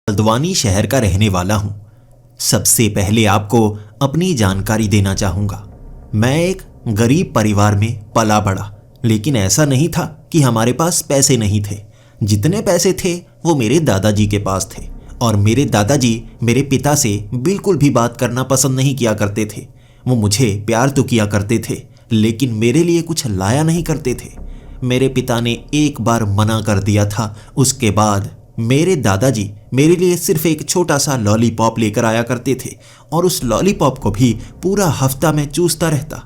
हल्द्वानी शहर का रहने वाला हूँ। सबसे पहले आपको अपनी जानकारी देना चाहूँगा। मैं एक गरीब परिवार में पला बड़ा, लेकिन ऐसा नहीं था कि हमारे पास पैसे नहीं थे। जितने पैसे थे वो मेरे दादाजी के पास थे, और मेरे दादाजी मेरे पिता से बिल्कुल भी बात करना पसंद नहीं किया करते थे। वो मुझे प्यार तो किया करते थे, लेकिन मेरे लिए कुछ लाया नहीं करते थे। मेरे पिता ने एक बार मना कर दिया था, उसके बाद मेरे दादाजी मेरे लिए सिर्फ एक छोटा सा लॉलीपॉप लेकर आया करते थे, और उस लॉलीपॉप को भी पूरा हफ्ता मैं चूसता रहता,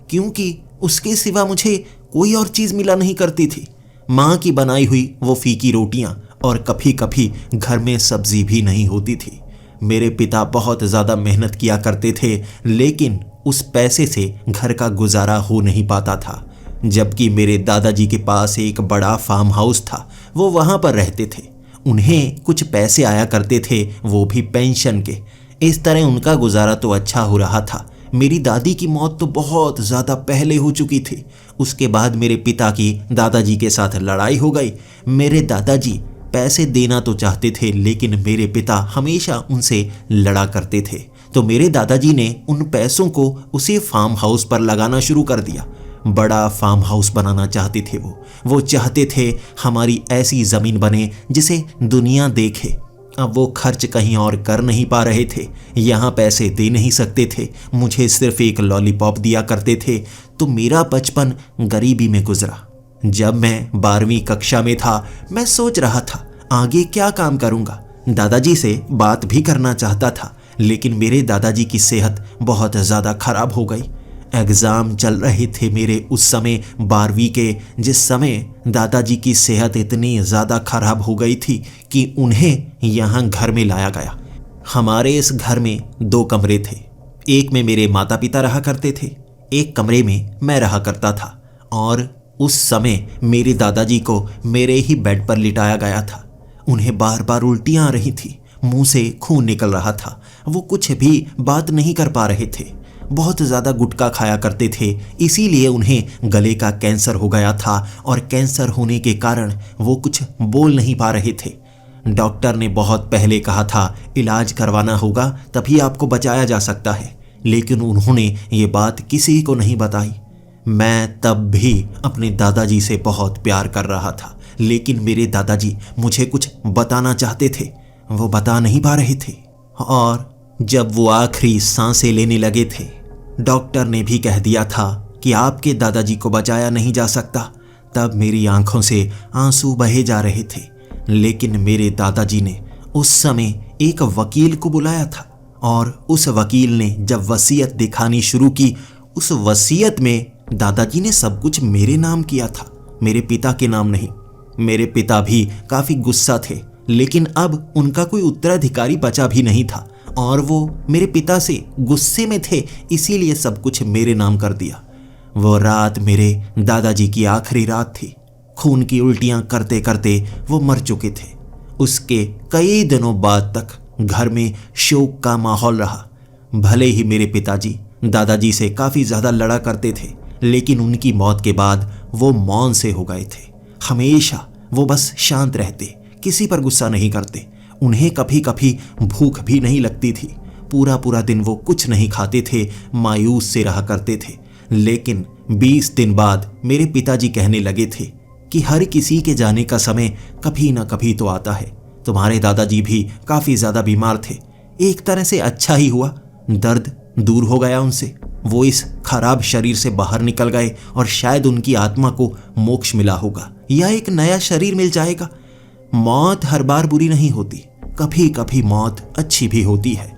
क्योंकि उसके सिवा मुझे कोई और चीज़ मिला नहीं करती थी। माँ की बनाई हुई वो फीकी रोटियाँ, और कभी कभी घर में सब्जी भी नहीं होती थी। मेरे पिता बहुत ज़्यादा मेहनत किया करते थे, लेकिन उस पैसे से घर का गुजारा हो नहीं पाता था। जबकि मेरे दादाजी के पास एक बड़ा फार्म हाउस था, वो वहाँ पर रहते थे। उन्हें कुछ पैसे आया करते थे, वो भी पेंशन के। इस तरह उनका गुजारा तो अच्छा हो रहा था। मेरी दादी की मौत तो बहुत ज़्यादा पहले हो चुकी थी। उसके बाद मेरे पिता की दादाजी के साथ लड़ाई हो गई। मेरे दादाजी पैसे देना तो चाहते थे, लेकिन मेरे पिता हमेशा उनसे लड़ा करते थे। तो मेरे दादाजी ने उन पैसों को उसी फार्म हाउस पर लगाना शुरू कर दिया। बड़ा फार्म हाउस बनाना चाहते थे वो चाहते थे हमारी ऐसी ज़मीन बने जिसे दुनिया देखे। अब वो खर्च कहीं और कर नहीं पा रहे थे, यहाँ पैसे दे नहीं सकते थे, मुझे सिर्फ एक लॉलीपॉप दिया करते थे। तो मेरा बचपन गरीबी में गुजरा। जब मैं 12वीं कक्षा में था, मैं सोच रहा था आगे क्या काम करूँगा। दादाजी से बात भी करना चाहता था, लेकिन मेरे दादाजी की सेहत बहुत ज़्यादा खराब हो गई। एग्ज़ाम चल रहे थे मेरे उस समय 12वीं के, जिस समय दादाजी की सेहत इतनी ज़्यादा खराब हो गई थी कि उन्हें यहाँ घर में लाया गया। हमारे इस घर में 2 कमरे थे। एक में मेरे माता पिता रहा करते थे, एक कमरे में मैं रहा करता था। और उस समय मेरे दादाजी को मेरे ही बेड पर लिटाया गया था। उन्हें बार बार उल्टियाँ आ रही थी, मुँह से खून निकल रहा था, वो कुछ भी बात नहीं कर पा रहे थे। बहुत ज़्यादा गुटखा खाया करते थे, इसीलिए उन्हें गले का कैंसर हो गया था, और कैंसर होने के कारण वो कुछ बोल नहीं पा रहे थे। डॉक्टर ने बहुत पहले कहा था इलाज करवाना होगा, तभी आपको बचाया जा सकता है, लेकिन उन्होंने ये बात किसी को नहीं बताई। मैं तब भी अपने दादाजी से बहुत प्यार कर रहा था, लेकिन मेरे दादाजी मुझे कुछ बताना चाहते थे, वो बता नहीं पा रहे थे। और जब वो आखिरी सांसें लेने लगे थे, डॉक्टर ने भी कह दिया था कि आपके दादाजी को बचाया नहीं जा सकता। तब मेरी आंखों से आंसू बहे जा रहे थे, लेकिन मेरे दादाजी ने उस समय एक वकील को बुलाया था, और उस वकील ने जब वसीयत दिखानी शुरू की, उस वसीयत में दादाजी ने सब कुछ मेरे नाम किया था, मेरे पिता के नाम नहीं। मेरे पिता भी काफ़ी गुस्सा थे, लेकिन अब उनका कोई उत्तराधिकारी बचा भी नहीं था, और वो मेरे पिता से गुस्से में थे, इसीलिए सब कुछ मेरे नाम कर दिया। वो रात मेरे दादाजी की आखिरी रात थी। खून की उल्टियाँ करते करते वो मर चुके थे। उसके कई दिनों बाद तक घर में शोक का माहौल रहा। भले ही मेरे पिताजी दादाजी से काफ़ी ज़्यादा लड़ा करते थे, लेकिन उनकी मौत के बाद वो मौन से हो गए थे। हमेशा वो बस शांत रहते, किसी पर गुस्सा नहीं करते। उन्हें कभी कभी भूख भी नहीं लगती थी। पूरा पूरा दिन वो कुछ नहीं खाते थे, मायूस से रहा करते थे। लेकिन 20 दिन बाद मेरे पिताजी कहने लगे थे कि हर किसी के जाने का समय कभी ना कभी तो आता है। तुम्हारे दादाजी भी काफ़ी ज़्यादा बीमार थे। एक तरह से अच्छा ही हुआ, दर्द दूर हो गया उनसे। वो इस खराब शरीर से बाहर निकल गए, और शायद उनकी आत्मा को मोक्ष मिला होगा, या एक नया शरीर मिल जाएगा। मौत हर बार बुरी नहीं होती, कभी कभी मौत अच्छी भी होती है।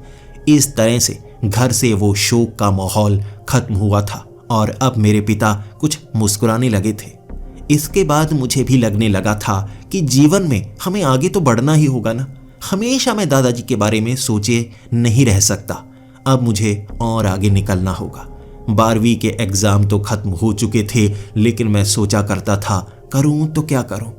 इस तरह से घर से वो शोक का माहौल खत्म हुआ था, और अब मेरे पिता कुछ मुस्कुराने लगे थे। इसके बाद मुझे भी लगने लगा था कि जीवन में हमें आगे तो बढ़ना ही होगा ना। हमेशा मैं दादाजी के बारे में सोचे नहीं रह सकता, अब मुझे और आगे निकलना होगा। 12वीं के एग्ज़ाम तो खत्म हो चुके थे, लेकिन मैं सोचा करता था करूं तो क्या करूं।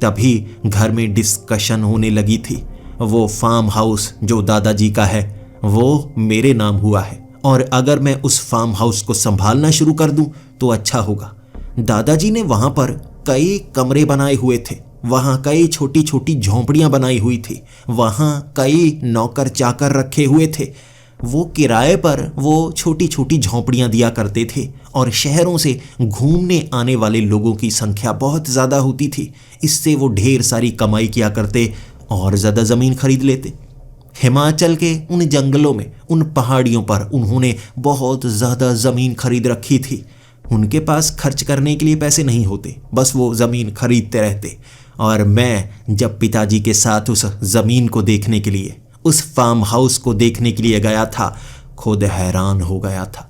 तभी घर में डिस्कशन होने लगी थी। वो फार्म हाउस जो दादाजी का है, वो मेरे नाम हुआ है, और अगर मैं उस फार्म हाउस को संभालना शुरू कर दूं तो अच्छा होगा। दादाजी ने वहाँ पर कई कमरे बनाए हुए थे, वहां कई छोटी छोटी झोंपड़ियां बनाई हुई थी। वहां कई नौकर चाकर रखे हुए थे। वो किराए पर वो छोटी छोटी झोंपड़ियां दिया करते थे और शहरों से घूमने आने वाले लोगों की संख्या बहुत ज़्यादा होती थी। इससे वो ढेर सारी कमाई किया करते और ज़्यादा ज़मीन खरीद लेते। हिमाचल के उन जंगलों में, उन पहाड़ियों पर उन्होंने बहुत ज़्यादा ज़मीन खरीद रखी थी। उनके पास खर्च करने के लिए पैसे नहीं होते, बस वो ज़मीन खरीदते रहते। और मैं जब पिताजी के साथ उस ज़मीन को देखने के लिए, उस फार्म हाउस को देखने के लिए गया था, खुद हैरान हो गया था।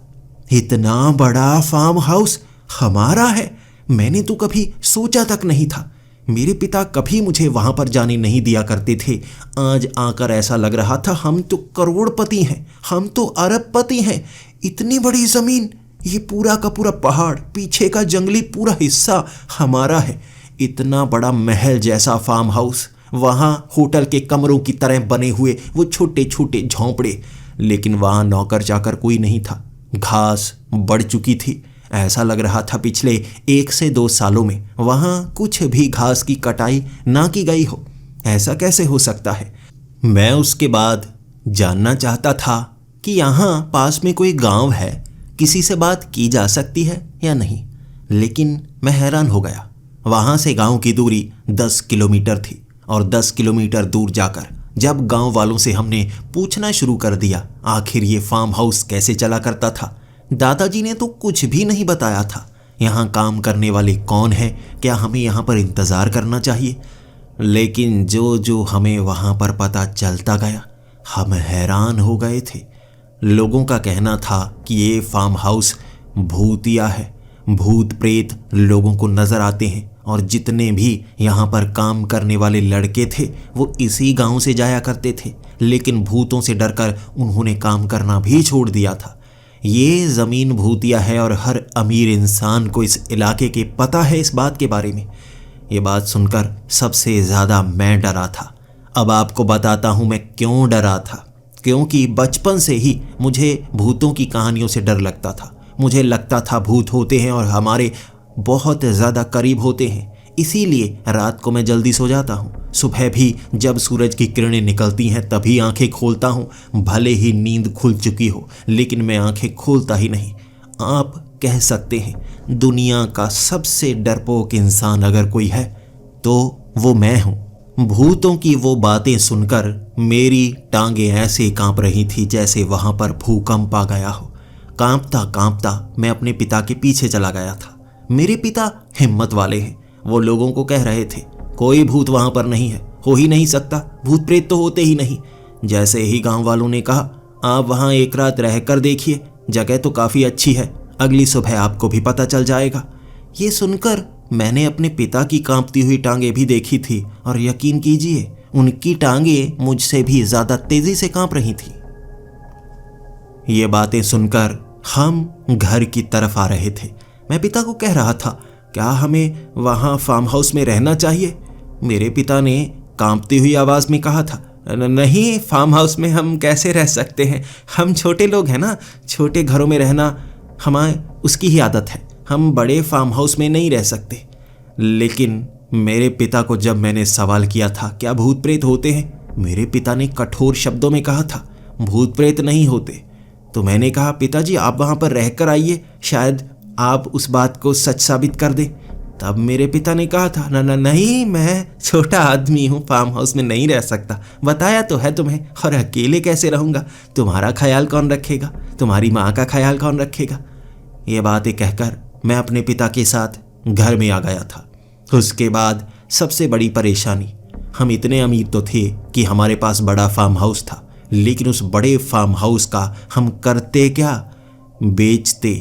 इतना बड़ा फार्म हाउस हमारा है, मैंने तो कभी सोचा तक नहीं था। मेरे पिता कभी मुझे वहां पर जाने नहीं दिया करते थे। आज आकर ऐसा लग रहा था हम तो करोड़पति हैं, हम तो अरबपति हैं। इतनी बड़ी जमीन, ये पूरा का पूरा पहाड़, पीछे का जंगली पूरा हिस्सा हमारा है। इतना बड़ा महल जैसा फार्म हाउस, वहाँ होटल के कमरों की तरह बने हुए वो छोटे छोटे झोंपड़े, लेकिन वहाँ नौकर चाकर कोई नहीं था। घास बढ़ चुकी थी, ऐसा लग रहा था पिछले 1 से 2 सालों में वहाँ कुछ भी घास की कटाई ना की गई हो। ऐसा कैसे हो सकता है? मैं उसके बाद जानना चाहता था कि यहाँ पास में कोई गांव है, किसी से बात की जा सकती है या नहीं, लेकिन मैं हैरान हो गया। वहाँ से गांव की दूरी 10 किलोमीटर थी और 10 किलोमीटर दूर जाकर जब गांव वालों से हमने पूछना शुरू कर दिया आखिर ये फार्म हाउस कैसे चला करता था, दादाजी ने तो कुछ भी नहीं बताया था। यहाँ काम करने वाले कौन हैं, क्या हमें यहाँ पर इंतज़ार करना चाहिए? लेकिन जो जो हमें वहाँ पर पता चलता गया, हम हैरान हो गए थे। लोगों का कहना था कि ये फार्म हाउस भूतिया है, भूत प्रेत लोगों को नज़र आते हैं और जितने भी यहाँ पर काम करने वाले लड़के थे वो इसी गांव से जाया करते थे, लेकिन भूतों से डरकर उन्होंने काम करना भी छोड़ दिया था। ये ज़मीन भूतिया है और हर अमीर इंसान को इस इलाके के पता है इस बात के बारे में। ये बात सुनकर सबसे ज़्यादा मैं डरा था। अब आपको बताता हूँ मैं क्यों डरा था। क्योंकि बचपन से ही मुझे भूतों की कहानियों से डर लगता था। मुझे लगता था भूत होते हैं और हमारे बहुत ज़्यादा करीब होते हैं, इसीलिए रात को मैं जल्दी सो जाता हूँ। सुबह भी जब सूरज की किरणें निकलती हैं तभी आंखें खोलता हूँ, भले ही नींद खुल चुकी हो, लेकिन मैं आंखें खोलता ही नहीं। आप कह सकते हैं दुनिया का सबसे डरपोक इंसान अगर कोई है तो वो मैं हूँ। भूतों की वो बातें सुनकर मेरी टांगें ऐसे कांप रही थी जैसे वहाँ पर भूकंप आ गया हो। कांपता कांपता मैं अपने पिता के पीछे चला गया था। मेरे पिता हिम्मत वाले हैं, वो लोगों को कह रहे थे कोई भूत वहां पर नहीं है, हो ही नहीं सकता, भूत प्रेत तो होते ही नहीं। जैसे ही गांव वालों ने कहा आप वहां एक रात रहकर देखिए, जगह तो काफ़ी अच्छी है, अगली सुबह आपको भी पता चल जाएगा। ये सुनकर मैंने अपने पिता की कांपती हुई टांगें भी देखी थी और यकीन कीजिए उनकी टांगें मुझसे भी ज़्यादा तेज़ी से कांप रही थी। ये बातें सुनकर हम घर की तरफ आ रहे थे। मैं पिता को कह रहा था क्या हमें वहाँ फार्म हाउस में रहना चाहिए? मेरे पिता ने कांपती हुई आवाज़ में कहा था नहीं, फार्म हाउस में हम कैसे रह सकते हैं, हम छोटे लोग हैं ना, छोटे घरों में रहना हमारे उसकी ही आदत है, हम बड़े फार्म हाउस में नहीं रह सकते। लेकिन मेरे पिता को जब मैंने सवाल किया था क्या भूत प्रेत होते हैं, मेरे पिता ने कठोर शब्दों में कहा था भूत प्रेत नहीं होते। तो मैंने कहा पिताजी आप वहाँ पर रहकर आइए, शायद आप उस बात को सच साबित कर दें। तब मेरे पिता ने कहा था नहीं, मैं छोटा आदमी हूँ, फार्म हाउस में नहीं रह सकता, बताया तो है तुम्हें, और अकेले कैसे रहूँगा, तुम्हारा ख्याल कौन रखेगा, तुम्हारी माँ का ख्याल कौन रखेगा। ये बातें कहकर मैं अपने पिता के साथ घर में आ गया था। उसके बाद सबसे बड़ी परेशानी, हम इतने अमीर तो थे कि हमारे पास बड़ा फार्म हाउस था, लेकिन उस बड़े फार्म हाउस का हम करते क्या, बेचते।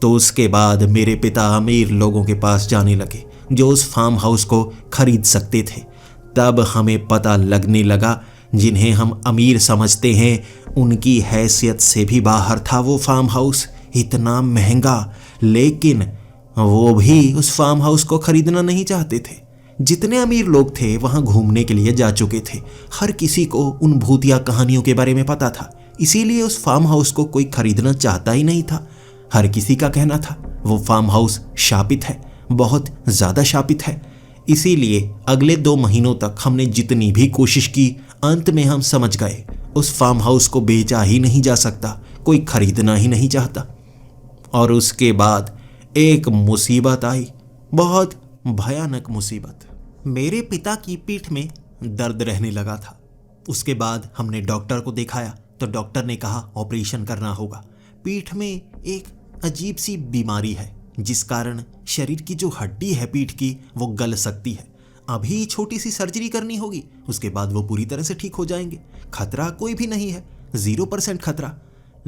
तो उसके बाद मेरे पिता अमीर लोगों के पास जाने लगे जो उस फार्म हाउस को खरीद सकते थे। तब हमें पता लगने लगा जिन्हें हम अमीर समझते हैं उनकी हैसियत से भी बाहर था वो फार्म हाउस, इतना महंगा, लेकिन वो भी उस फार्म हाउस को खरीदना नहीं चाहते थे। जितने अमीर लोग थे वहाँ घूमने के लिए जा चुके थे, हर किसी को उन भूतिया कहानियों के बारे में पता था, इसीलिए उस फार्म हाउस को कोई खरीदना चाहता ही नहीं था। हर किसी का कहना था वो फार्म हाउस शापित है, बहुत ज़्यादा शापित है। इसीलिए अगले 2 महीनों तक हमने जितनी भी कोशिश की, अंत में हम समझ गए उस फार्म हाउस को बेचा ही नहीं जा सकता, कोई खरीदना ही नहीं चाहता। और उसके बाद एक मुसीबत आई, बहुत भयानक मुसीबत। मेरे पिता की पीठ में दर्द रहने लगा था। उसके बाद हमने डॉक्टर को दिखाया तो डॉक्टर ने कहा ऑपरेशन करना होगा। पीठ में एक अजीब सी बीमारी है जिस कारण शरीर की जो हड्डी है पीठ की वो गल सकती है। अभी छोटी सी सर्जरी करनी होगी, उसके बाद वो पूरी तरह से ठीक हो जाएंगे। खतरा कोई भी नहीं है, 0% खतरा।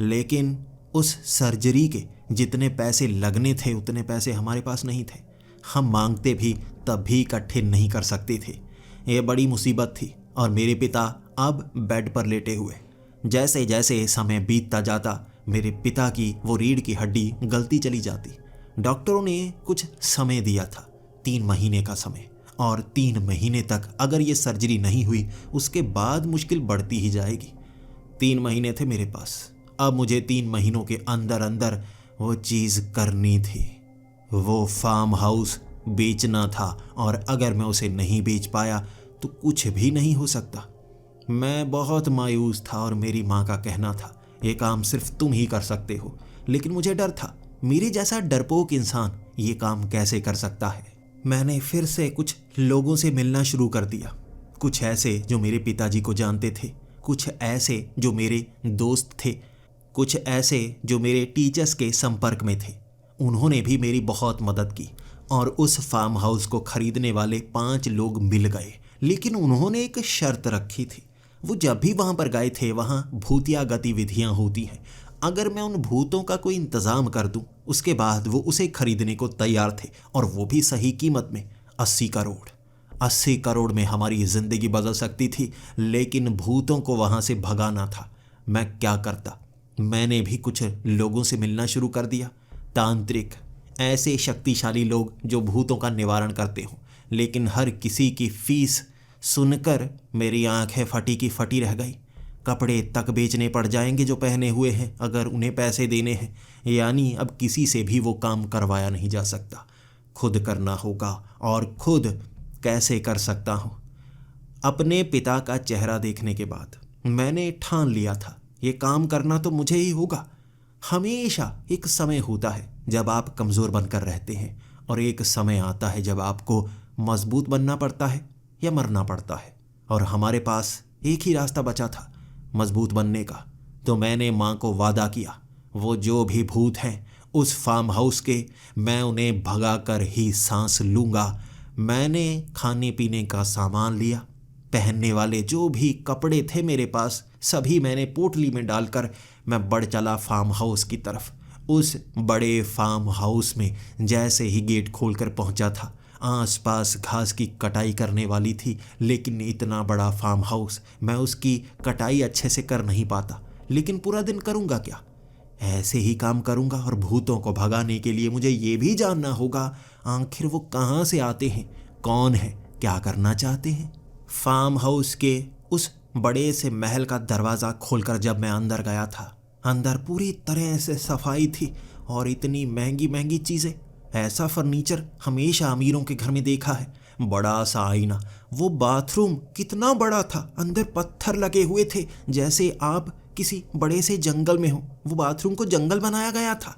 लेकिन उस सर्जरी के जितने पैसे लगने थे उतने पैसे हमारे पास नहीं थे। हम मांगते भी तब भी इकट्ठे नहीं कर सकते थे। ये बड़ी मुसीबत थी और मेरे पिता अब बेड पर लेटे हुए। जैसे जैसे समय बीतता जाता मेरे पिता की वो रीढ़ की हड्डी गलती चली जाती। डॉक्टरों ने कुछ समय दिया था, 3 महीने का समय, और 3 महीने तक अगर ये सर्जरी नहीं हुई उसके बाद मुश्किल बढ़ती ही जाएगी। 3 महीने थे मेरे पास। अब मुझे 3 महीनों के अंदर अंदर वो चीज़ करनी थी। वो फार्म हाउस बेचना था और अगर मैं उसे नहीं बेच पाया तो कुछ भी नहीं हो सकता। मैं बहुत मायूस था और मेरी माँ का कहना था ये काम सिर्फ तुम ही कर सकते हो। लेकिन मुझे डर था, मेरे जैसा डरपोक इंसान ये काम कैसे कर सकता है। मैंने फिर से कुछ लोगों से मिलना शुरू कर दिया, कुछ ऐसे जो मेरे पिताजी को जानते थे, कुछ ऐसे जो मेरे दोस्त थे, कुछ ऐसे जो मेरे टीचर्स के संपर्क में थे। उन्होंने भी मेरी बहुत मदद की और उस फार्म हाउस को खरीदने वाले 5 लोग मिल गए। लेकिन उन्होंने एक शर्त रखी थी। वो जब भी वहाँ पर गए थे वहाँ भूतिया गतिविधियाँ होती हैं। अगर मैं उन भूतों का कोई इंतज़ाम कर दूँ उसके बाद वो उसे खरीदने को तैयार थे, और वो भी सही कीमत में। 80 करोड़। 80 करोड़ में हमारी ज़िंदगी बदल सकती थी, लेकिन भूतों को वहाँ से भगाना था। मैं क्या करता? मैंने भी कुछ लोगों से मिलना शुरू कर दिया, तांत्रिक, ऐसे शक्तिशाली लोग जो भूतों का निवारण करते हों। लेकिन हर किसी की फीस सुनकर मेरी आंखें फटी की फटी रह गई। कपड़े तक बेचने पड़ जाएंगे जो पहने हुए हैं अगर उन्हें पैसे देने हैं। यानी अब किसी से भी वो काम करवाया नहीं जा सकता, खुद करना होगा। और खुद कैसे कर सकता हूँ? अपने पिता का चेहरा देखने के बाद मैंने ठान लिया था ये काम करना तो मुझे ही होगा। हमेशा एक समय होता है जब आप कमज़ोर बनकर रहते हैं और एक समय आता है जब आपको मजबूत बनना पड़ता है या मरना पड़ता है। और हमारे पास एक ही रास्ता बचा था, मजबूत बनने का। तो मैंने माँ को वादा किया वो जो भी भूत हैं उस फार्म हाउस के, मैं उन्हें भगा कर ही सांस लूँगा। मैंने खाने पीने का सामान लिया, पहनने वाले जो भी कपड़े थे मेरे पास सभी मैंने पोटली में डालकर मैं बढ़ चला फार्म हाउस की तरफ। उस बड़े फार्म हाउस में जैसे ही गेट खोलकर पहुंचा था, आसपास घास की कटाई करने वाली थी। लेकिन इतना बड़ा फार्म हाउस, मैं उसकी कटाई अच्छे से कर नहीं पाता। लेकिन पूरा दिन करूँगा क्या? ऐसे ही काम करूँगा। और भूतों को भगाने के लिए मुझे ये भी जानना होगा आखिर वो कहाँ से आते हैं, कौन है, क्या करना चाहते हैं। फार्म हाउस के उस बड़े से महल का दरवाज़ा खोलकर जब मैं अंदर गया था, अंदर पूरी तरह से सफाई थी और इतनी महंगी महंगी चीज़ें। ऐसा फर्नीचर हमेशा अमीरों के घर में देखा है। बड़ा सा आईना, वो बाथरूम कितना बड़ा था, अंदर पत्थर लगे हुए थे जैसे आप किसी बड़े से जंगल में हो। वो बाथरूम को जंगल बनाया गया था।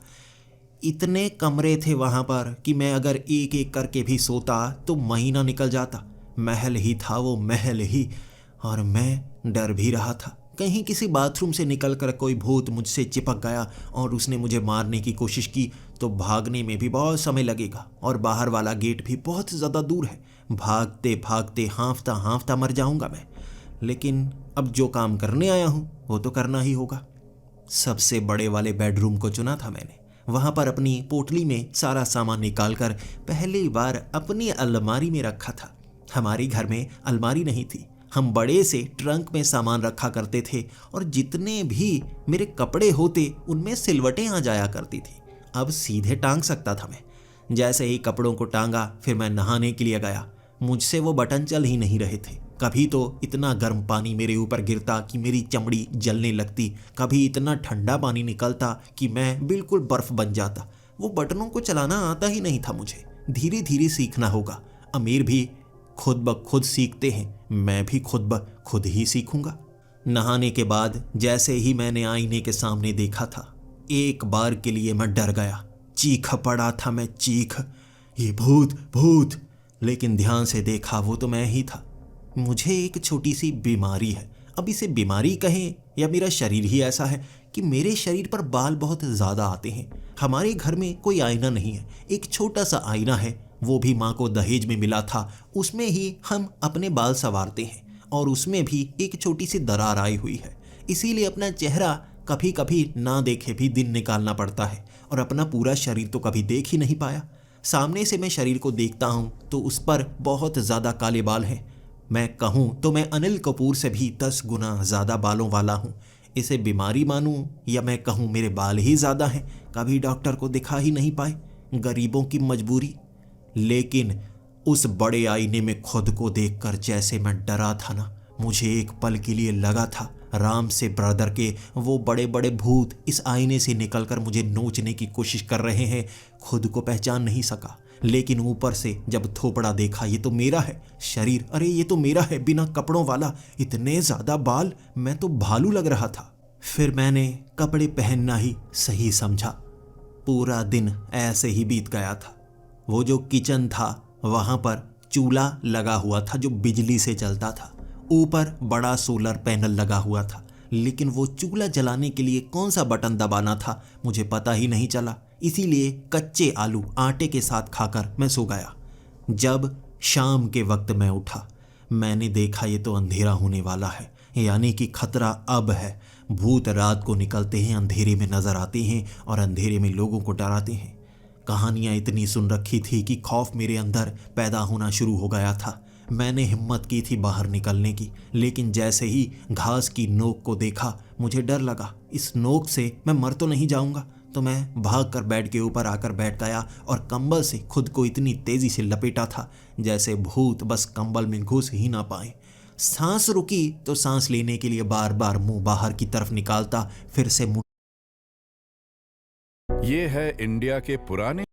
इतने कमरे थे वहाँ पर कि मैं अगर एक एक करके भी सोता तो महीना निकल जाता। महल ही था वो, महल ही। और मैं डर भी रहा था कहीं किसी बाथरूम से निकलकर कोई भूत मुझसे चिपक गया और उसने मुझे मारने की कोशिश की तो भागने में भी बहुत समय लगेगा और बाहर वाला गेट भी बहुत ज़्यादा दूर है। भागते भागते हाँफता हाँफता मर जाऊंगा मैं। लेकिन अब जो काम करने आया हूँ वो तो करना ही होगा। सबसे बड़े वाले बेडरूम को चुना था मैंने। वहाँ पर अपनी पोटली में सारा सामान निकालकर पहली बार अपनी अलमारी में रखा था। हमारे घर में अलमारी नहीं थी, हम बड़े से ट्रंक में सामान रखा करते थे और जितने भी मेरे कपड़े होते उनमें सिलवटें आ जाया करती थी। अब सीधे टांग सकता था मैं। जैसे ही कपड़ों को टांगा फिर मैं नहाने के लिए गया। मुझसे वो बटन चल ही नहीं रहे थे। कभी तो इतना गर्म पानी मेरे ऊपर गिरता कि मेरी चमड़ी जलने लगती, कभी इतना ठंडा पानी निकलता कि मैं बिल्कुल बर्फ बन जाता। वो बटनों को चलाना आता ही नहीं था मुझे। धीरे धीरे सीखना होगा। अमीर भी खुद ब खुद सीखते हैं, मैं भी खुद ब खुद ही सीखूंगा। नहाने के बाद जैसे ही मैंने आईने के सामने देखा था, एक बार के लिए मैं डर गया। चीख पड़ा था मैं, चीख, ये भूत भूत। लेकिन ध्यान से देखा वो तो मैं ही था। मुझे एक छोटी सी बीमारी है। अब इसे बीमारी कहें या मेरा शरीर ही ऐसा है कि मेरे शरीर पर बाल बहुत ज़्यादा आते हैं। हमारे घर में कोई आईना नहीं है, एक छोटा सा आईना है, वो भी माँ को दहेज में मिला था। उसमें ही हम अपने बाल संवारते हैं और उसमें भी एक छोटी सी दरार आई हुई है। इसीलिए अपना चेहरा कभी कभी ना देखे भी दिन निकालना पड़ता है और अपना पूरा शरीर तो कभी देख ही नहीं पाया। सामने से मैं शरीर को देखता हूँ तो उस पर बहुत ज़्यादा काले बाल हैं। मैं कहूँ तो मैं अनिल कपूर से भी 10 गुना ज़्यादा बालों वाला हूँ। इसे बीमारी मानूं या मैं कहूँ मेरे बाल ही ज़्यादा हैं, कभी डॉक्टर को दिखा ही नहीं पाए, गरीबों की मजबूरी। लेकिन उस बड़े आईने में खुद को देखकर जैसे मैं डरा था ना, मुझे एक पल के लिए लगा था राम से ब्रदर के वो बड़े बड़े भूत इस आईने से निकलकर मुझे नोचने की कोशिश कर रहे हैं। खुद को पहचान नहीं सका, लेकिन ऊपर से जब थोपड़ा देखा, ये तो मेरा है शरीर, अरे ये तो मेरा है, बिना कपड़ों वाला, इतने ज़्यादा बाल, मैं तो भालू लग रहा था। फिर मैंने कपड़े पहनना ही सही समझा। पूरा दिन ऐसे ही बीत गया था। वो जो किचन था वहाँ पर चूल्हा लगा हुआ था जो बिजली से चलता था, ऊपर बड़ा सोलर पैनल लगा हुआ था, लेकिन वो चूल्हा जलाने के लिए कौन सा बटन दबाना था मुझे पता ही नहीं चला। इसीलिए कच्चे आलू आटे के साथ खाकर मैं सो गया। जब शाम के वक्त मैं उठा, मैंने देखा ये तो अंधेरा होने वाला है, यानी कि खतरा अब है। भूत रात को निकलते हैं, अंधेरे में नजर आते हैं और अंधेरे में लोगों को डराते हैं। कहानियाँ इतनी सुन रखी थी कि खौफ मेरे अंदर पैदा होना शुरू हो गया था। मैंने हिम्मत की थी बाहर निकलने की, लेकिन जैसे ही घास की नोक को देखा मुझे डर लगा, इस नोक से मैं मर तो नहीं जाऊंगा। तो मैं भागकर बेड के ऊपर आकर बैठ गया और कंबल से खुद को इतनी तेजी से लपेटा था जैसे भूत बस कंबल में घुस ही ना पाए। सांस रुकी तो सांस लेने के लिए बार बार मुंह बाहर की तरफ निकालता, फिर से मुंह। ये है इंडिया के पुराने